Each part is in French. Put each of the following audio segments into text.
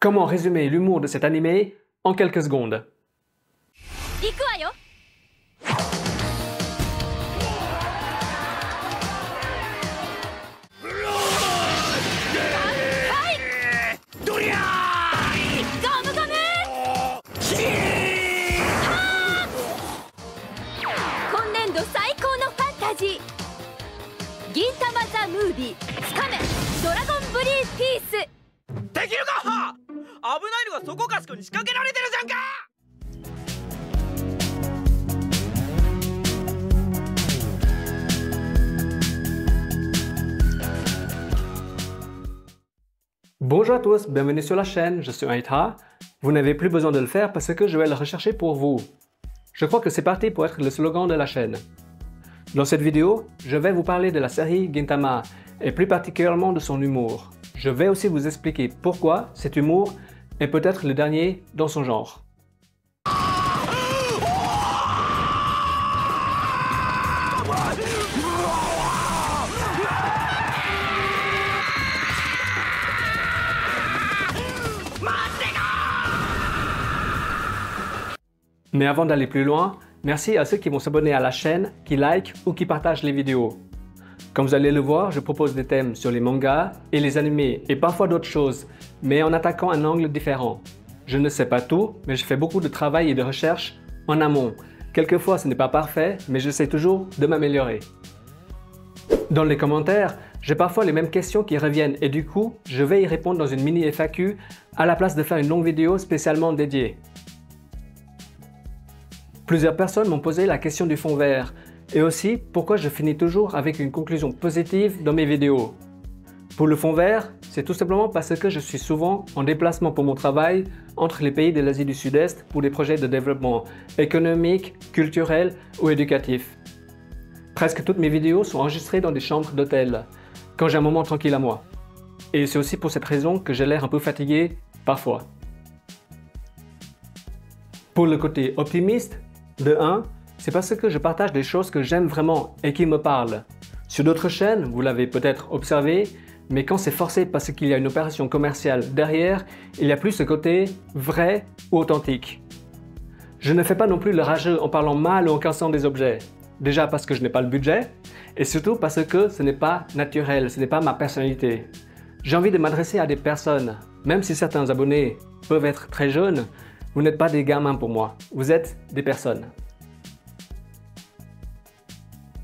Comment résumer l'humour de cet animé en quelques secondes? Bonjour à tous, bienvenue sur la chaîne, je suis Aïta. Vous n'avez plus besoin de le faire parce que je vais le rechercher pour vous. Je crois que c'est parti pour être le slogan de la chaîne. Dans cette vidéo, je vais vous parler de la série Gintama et plus particulièrement de son humour. Je vais aussi vous expliquer pourquoi cet humour est peut-être le dernier dans son genre. Mais avant d'aller plus loin, merci à ceux qui vont s'abonner à la chaîne, qui like ou qui partagent les vidéos. Comme vous allez le voir, je propose des thèmes sur les mangas et les animés et parfois d'autres choses, mais en attaquant un angle différent. Je ne sais pas tout, mais je fais beaucoup de travail et de recherche en amont. Quelquefois ce n'est pas parfait, mais j'essaie toujours de m'améliorer. Dans les commentaires, j'ai parfois les mêmes questions qui reviennent et du coup, je vais y répondre dans une mini FAQ à la place de faire une longue vidéo spécialement dédiée. Plusieurs personnes m'ont posé la question du fond vert et aussi pourquoi je finis toujours avec une conclusion positive dans mes vidéos. Pour le fond vert, c'est tout simplement parce que je suis souvent en déplacement pour mon travail entre les pays de l'Asie du Sud-Est pour des projets de développement économique, culturel ou éducatif. Presque toutes mes vidéos sont enregistrées dans des chambres d'hôtel, quand j'ai un moment tranquille à moi. Et c'est aussi pour cette raison que j'ai l'air un peu fatigué parfois. Pour le côté optimiste, de 1, c'est parce que je partage des choses que j'aime vraiment et qui me parlent. Sur d'autres chaînes, vous l'avez peut-être observé, mais quand c'est forcé parce qu'il y a une opération commerciale derrière, il n'y a plus ce côté vrai ou authentique. Je ne fais pas non plus le rageux en parlant mal ou en cassant des objets. Déjà parce que je n'ai pas le budget, et surtout parce que ce n'est pas naturel, ce n'est pas ma personnalité. J'ai envie de m'adresser à des personnes, même si certains abonnés peuvent être très jeunes, vous n'êtes pas des gamins pour moi, vous êtes des personnes.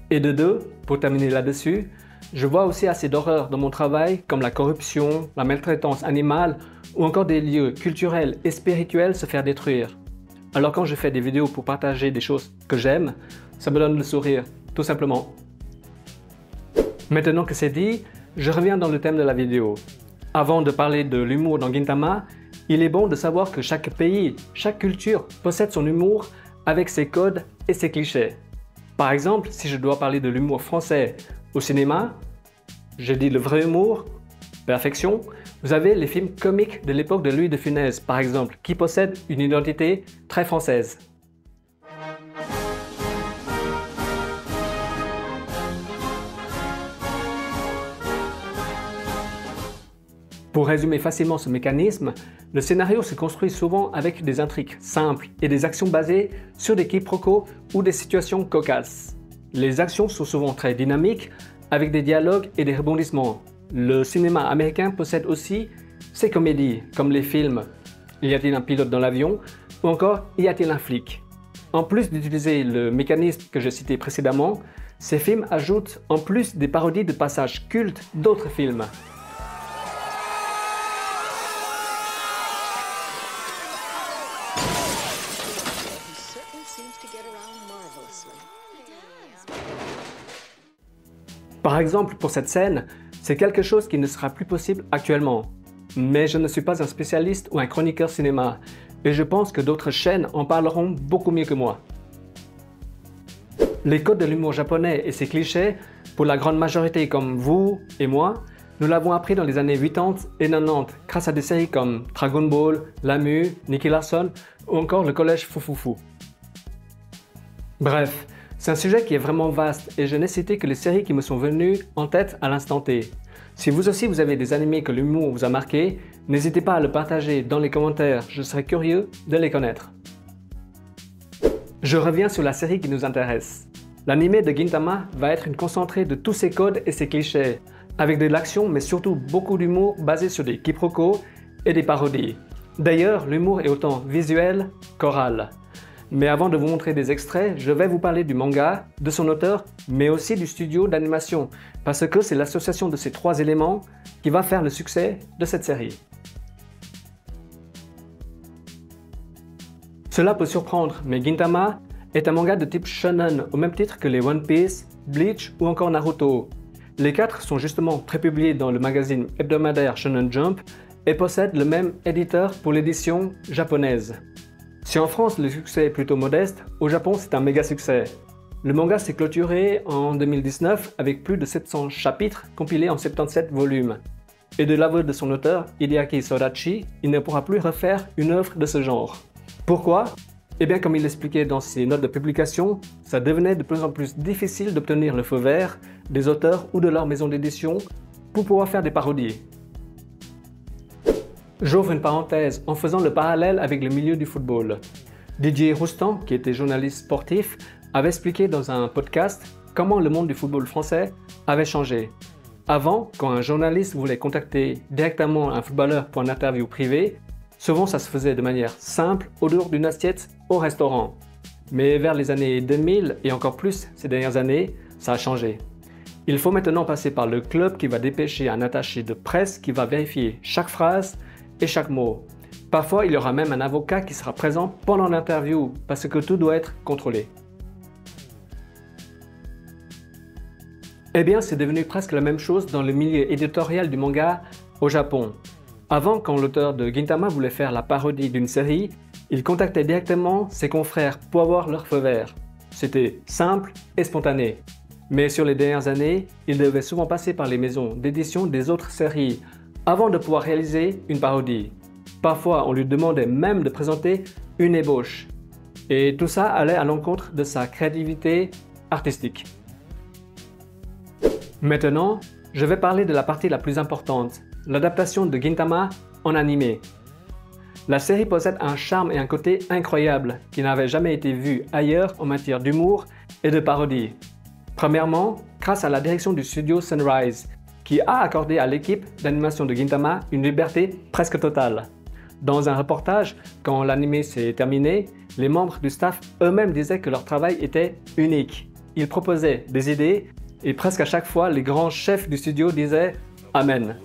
Et de 2, pour terminer là-dessus, je vois aussi assez d'horreurs dans mon travail comme la corruption, la maltraitance animale ou encore des lieux culturels et spirituels se faire détruire. Alors quand je fais des vidéos pour partager des choses que j'aime, ça me donne le sourire, tout simplement. Maintenant que c'est dit, je reviens dans le thème de la vidéo. Avant de parler de l'humour dans Gintama, il est bon de savoir que chaque pays, chaque culture possède son humour avec ses codes et ses clichés. Par exemple, si je dois parler de l'humour français au cinéma, je dis le vrai humour, perfection, vous avez les films comiques de l'époque de Louis de Funès par exemple, qui possèdent une identité très française. Pour résumer facilement ce mécanisme, le scénario se construit souvent avec des intrigues simples et des actions basées sur des quiproquos ou des situations cocasses. Les actions sont souvent très dynamiques, avec des dialogues et des rebondissements. Le cinéma américain possède aussi ses comédies, comme les films « Y a-t-il un pilote dans l'avion ?» ou encore « Y a-t-il un flic ?» En plus d'utiliser le mécanisme que j'ai cité précédemment, ces films ajoutent en plus des parodies de passages cultes d'autres films. Par exemple, pour cette scène, c'est quelque chose qui ne sera plus possible actuellement. Mais je ne suis pas un spécialiste ou un chroniqueur cinéma, et je pense que d'autres chaînes en parleront beaucoup mieux que moi. Les codes de l'humour japonais et ses clichés, pour la grande majorité comme vous et moi, nous l'avons appris dans les années 80 et 90 grâce à des séries comme Dragon Ball, Lamu, Nicky Larson ou encore le collège Foufoufou. Bref, c'est un sujet qui est vraiment vaste et je n'ai cité que les séries qui me sont venues en tête à l'instant T. Si vous aussi vous avez des animés que l'humour vous a marqué, n'hésitez pas à le partager dans les commentaires, je serais curieux de les connaître. Je reviens sur la série qui nous intéresse. L'animé de Gintama va être une concentrée de tous ses codes et ses clichés, avec de l'action mais surtout beaucoup d'humour basé sur des quiproquos et des parodies. D'ailleurs, l'humour est autant visuel qu'oral. Mais avant de vous montrer des extraits, je vais vous parler du manga, de son auteur, mais aussi du studio d'animation, parce que c'est l'association de ces trois éléments qui va faire le succès de cette série. Cela peut surprendre, mais Gintama est un manga de type shonen, au même titre que les One Piece, Bleach ou encore Naruto. Les quatre sont justement prépubliés dans le magazine hebdomadaire Shonen Jump et possèdent le même éditeur pour l'édition japonaise. Si en France le succès est plutôt modeste, au Japon c'est un méga succès. Le manga s'est clôturé en 2019 avec plus de 700 chapitres compilés en 77 volumes. Et de l'aveu de son auteur, Hideaki Sorachi, il ne pourra plus refaire une œuvre de ce genre. Pourquoi? Eh bien comme il l'expliquait dans ses notes de publication, ça devenait de plus en plus difficile d'obtenir le feu vert des auteurs ou de leur maison d'édition pour pouvoir faire des parodies. J'ouvre une parenthèse en faisant le parallèle avec le milieu du football. Didier Roustan, qui était journaliste sportif, avait expliqué dans un podcast comment le monde du football français avait changé. Avant, quand un journaliste voulait contacter directement un footballeur pour une interview privée, souvent ça se faisait de manière simple autour d'une assiette au restaurant. Mais vers les années 2000 et encore plus ces dernières années, ça a changé. Il faut maintenant passer par le club qui va dépêcher un attaché de presse qui va vérifier chaque phrase et chaque mot. Parfois, il y aura même un avocat qui sera présent pendant l'interview parce que tout doit être contrôlé. Eh bien, c'est devenu presque la même chose dans le milieu éditorial du manga au Japon. Avant, quand l'auteur de Gintama voulait faire la parodie d'une série, il contactait directement ses confrères pour avoir leur feu vert. C'était simple et spontané. Mais sur les dernières années, il devait souvent passer par les maisons d'édition des autres séries avant de pouvoir réaliser une parodie. Parfois, on lui demandait même de présenter une ébauche. Et tout ça allait à l'encontre de sa créativité artistique. Maintenant, je vais parler de la partie la plus importante, l'adaptation de Gintama en animé. La série possède un charme et un côté incroyables qui n'avaient jamais été vus ailleurs en matière d'humour et de parodie. Premièrement, grâce à la direction du studio Sunrise, qui a accordé à l'équipe d'animation de Gintama une liberté presque totale. Dans un reportage, quand l'anime s'est terminé, les membres du staff eux-mêmes disaient que leur travail était unique. Ils proposaient des idées et presque à chaque fois, les grands chefs du studio disaient « Amen ».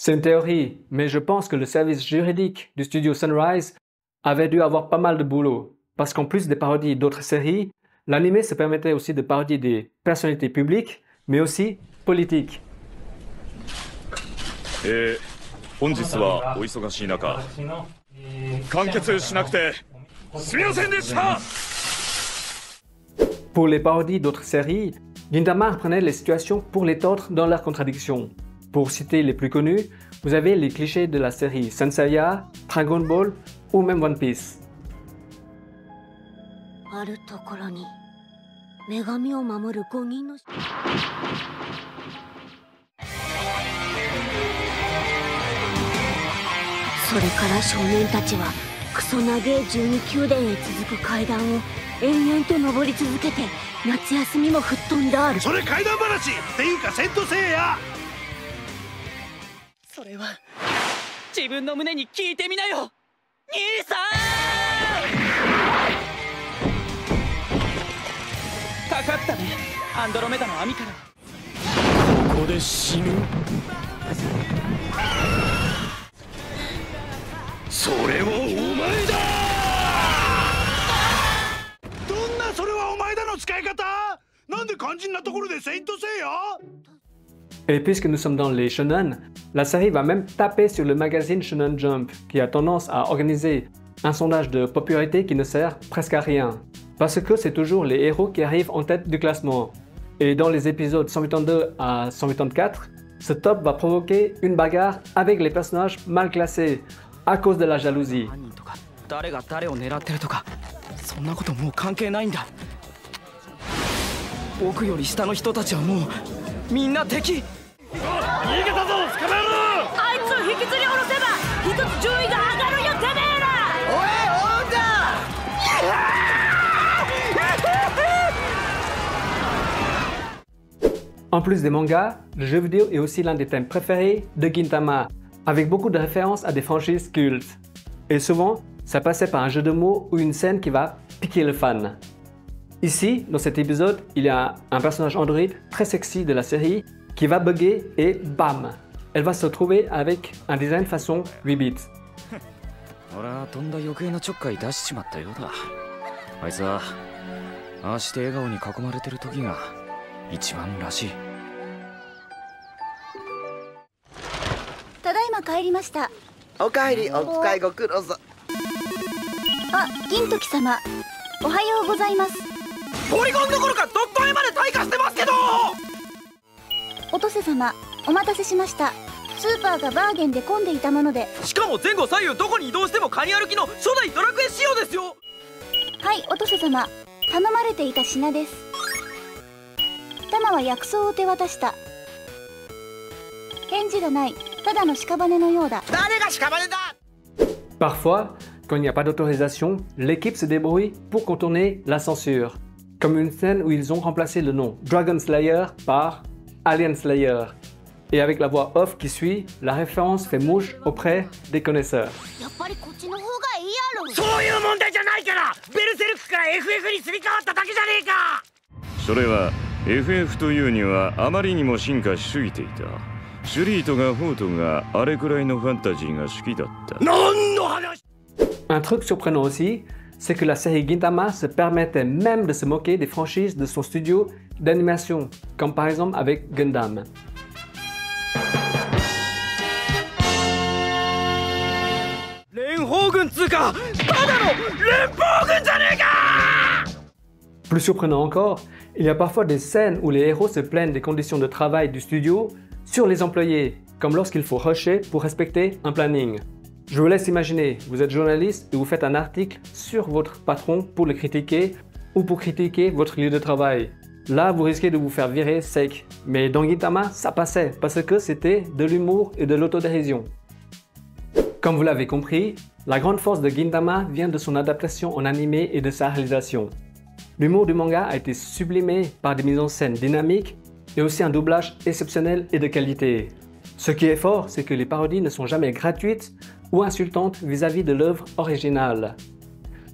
C'est une théorie, mais je pense que le service juridique du studio Sunrise avait dû avoir pas mal de boulot, parce qu'en plus des parodies d'autres séries, l'anime se permettait aussi de parodier des personnalités publiques, mais aussi politiques. 本日はお忙しい中、完結しなくてすみませんでした。 Pour les parodies d'autres séries, Gintama reprenait les situations pour les tordre dans leurs contradictions. Pour citer les plus connus, vous avez les clichés de la série Saint Seiya, Dragon Ball ou même One Piece. あるところに女神を守る5人のそれから少年たちはクソ長え12宮殿へ続く階段を延々と登り続けて夏休みも吹っ飛んだある。それ怪談話っていうかセントセイヤ。それは自分の胸に聞いてみなよ兄さん。かかったねアンドロメダの網から。ここで死ぬ。それはお前だ。どんなそれはお前だの使い方。なんで肝心なところでセイントセイヤ。 Et puisque nous sommes dans les shonen, la série va même taper sur le magazine Shonen Jump, qui a tendance à organiser un sondage de popularité qui ne sert presque à rien. Parce que c'est toujours les héros qui arrivent en tête du classement. Et dans les épisodes 182 à 184, ce top va provoquer une bagarre avec les personnages mal classés à cause de la jalousie. 誰が誰を狙ってるとかそんなこともう関係ないんだ。奥より下の人たちはもうみんな敵。逃げたぞ、捕まえろ。あいつを引きずり下ろせば一つ順位が上がるよ、てめえら。おい、オーダー。 En plus des mangas, le jeu vidéo est aussi l'un des thèmes préférés de Gintama, avec beaucoup de références à des franchises cultes. Et souvent, ça passait par un jeu de mots ou une scène qui va piquer le fan. Ici, dans cet épisode, il y a un personnage android très sexy de la série qui va bugger et bam, elle va se retrouver avec un design façon 8 bits. 俺はとんだ余計なちょっかい出しちまったようだ。あいつはああして笑顔に囲まれてる時が一番らしい。ただいま帰りました。おかえり、お使いご苦労さ。あ、銀時様、おはようございます。ポリゴンどころかドット絵まで退化してますけど。おとせ様、お待たせしました。スーパーがバーゲンで混んでいたもので。しかも前後左右どこに移動してもカニ歩きの初代ドラクエ仕様ですよ。はい、おとせ様、頼まれていた品です。タマは薬草を手渡した。返事がない。ただの屍のようだ。誰が屍だ。 Parfois, quand il n'y a pas d'autorisation, l'équipe se débrouille pour contourner la censure. Comme une scène où ils ont remplacé le nom Dragon Slayer par Alien Slayer. Et avec la voix off qui suit, la référence fait mouche auprès des connaisseurs. やっぱりこっちの方がいいやろ。そういう問題じゃないから、ベルセルクから FF にすり替わっただけじゃねえか。それは FF というにはあまりにも進化しすぎていた。シュリートがフォートがあれくらいのファンタジーが好きだった。何の話。 Un truc surprenant aussi, c'est que la série Gintama se permettait même de se moquer des franchises de son studio d'animation, comme par exemple avec Gundam. 連邦軍つうかただの連邦軍じゃねえか。 Plus surprenant encore, il y a parfois des scènes où les héros se plaignent des conditions de travail du studio sur les employés, comme lorsqu'il faut rusher pour respecter un planning. Je vous laisse imaginer, vous êtes journaliste et vous faites un article sur votre patron pour le critiquer ou pour critiquer votre lieu de travail. Là, vous risquez de vous faire virer sec. Mais dans Gintama, ça passait parce que c'était de l'humour et de l'autodérision. Comme vous l'avez compris, la grande force de Gintama vient de son adaptation en animé et de sa réalisation. L'humour du manga a été sublimé par des mises en scène dynamiques et aussi un doublage exceptionnel et de qualité. Ce qui est fort, c'est que les parodies ne sont jamais gratuites ou insultantes vis-à-vis de l'œuvre originale.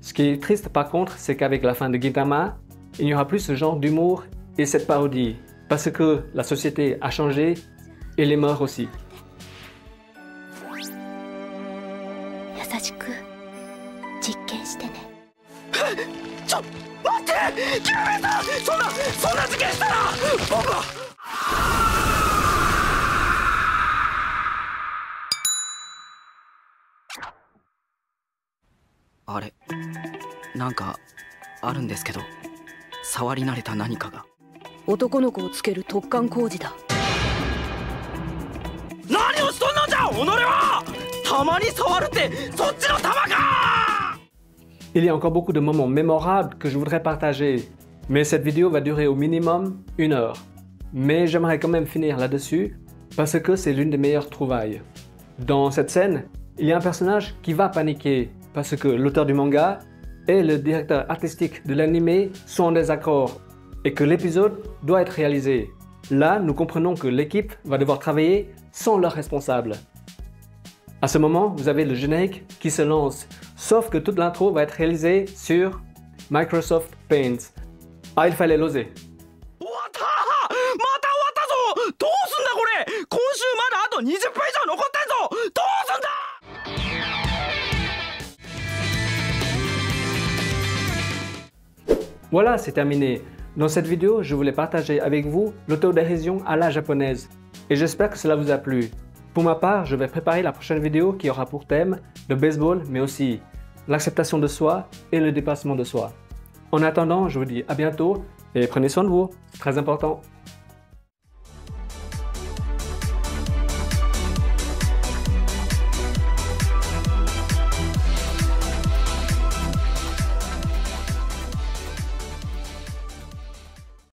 Ce qui est triste par contre, c'est qu'avec la fin de Gintama, il n'y aura plus ce genre d'humour et cette parodie, parce que la société a changé et les mœurs aussi. 優しく実験してね。ちょ待って、キュウメイさん、そんな事件したら僕は。あれ、なんかあるんですけど、触り慣れた何かが。男の子をつける突貫工事だ。何をしとんのじゃ、己は。たまに触るってそっちの玉か。 Il y a encore beaucoup de moments mémorables que je voudrais partager, mais cette vidéo va durer au minimum 1 heure. Mais j'aimerais quand même finir là-dessus parce que c'est l'une des meilleures trouvailles. Dans cette scène, il y a un personnage qui va paniquer parce que l'auteur du manga et le directeur artistique de l'anime sont en désaccord et que l'épisode doit être réalisé. Là, nous comprenons que l'équipe va devoir travailler sans leur responsable. À ce moment, vous avez le générique qui se lance, sauf que toute l'intro va être réalisée sur Microsoft Paint. Ah, il fallait l'oser. 終わった、また終わったぞ。どうすんだこれ。今週まだあと20分以上残ってんぞ。どうすんだ。 Voilà, c'est terminé. Dans cette vidéo, je voulais partager avec vous l'autodérision à la japonaise. Et j'espère que cela vous a plu. Pour ma part, je vais préparer la prochaine vidéo qui aura pour thème le baseball, mais aussi l'acceptation de soi et le dépassement de soi. En attendant, je vous dis à bientôt Et prenez soin de vous, très important.